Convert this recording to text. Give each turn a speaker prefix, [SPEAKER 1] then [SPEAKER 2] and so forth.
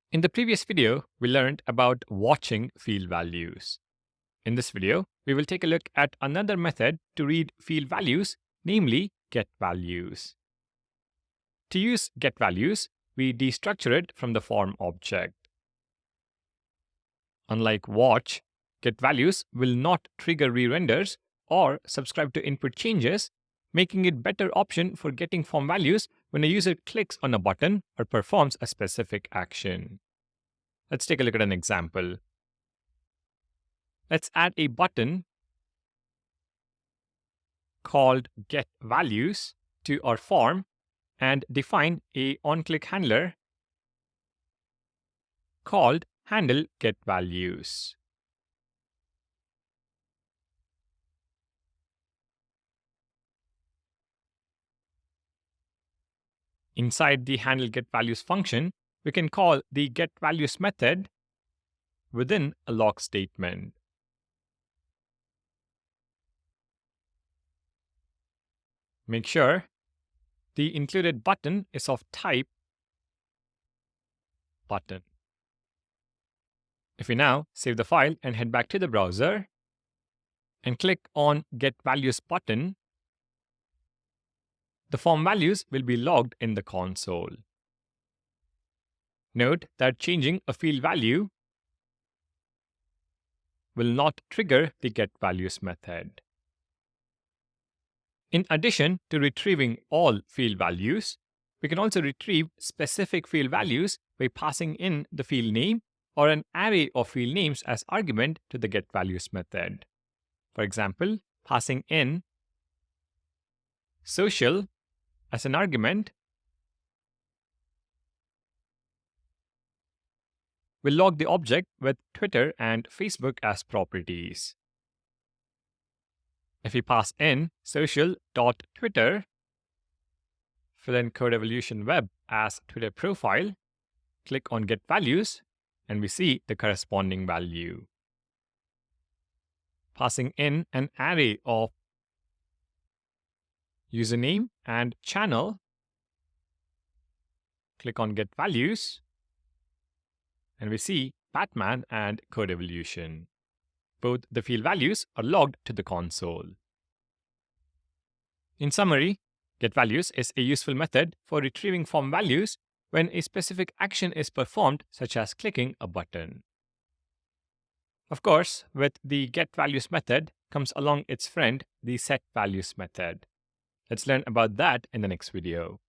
[SPEAKER 1] In the previous video, we learned about watching field values. In this video, we will take a look at another method to read field values, namely getValues. To use getValues, we destructure it from the form object. Unlike watch, getValues will not trigger re-renders or subscribe to input changes, making it better option for getting form values when a user clicks on a button or performs a specific action. Let's take a look at an example. Let's add a button called getValues to our form and define a on-click handler called handleGetValues. Inside the handleGetValues function, we can call the getValues method within a log statement. Make sure the included button is of type button. If we now save the file and head back to the browser and click on getValues button, the form values will be logged in the console. Note that changing a field value will not trigger the getValues method. In addition to retrieving all field values, we can also retrieve specific field values by passing in the field name or an array of field names as argument to the getValues method. For example, passing in social as an argument will log the object with Twitter and Facebook as properties. If we pass in social.twitter, fill in codevolution web as Twitter profile, click on getValues, and we see the corresponding value. Passing in an array of username and channel, click on getValues, and we see Batman and codevolution. Both the field values are logged to the console. In summary, getValues is a useful method for retrieving form values when a specific action is performed, such as clicking a button. Of course, with the getValues method comes along its friend, the setValues method. Let's learn about that in the next video.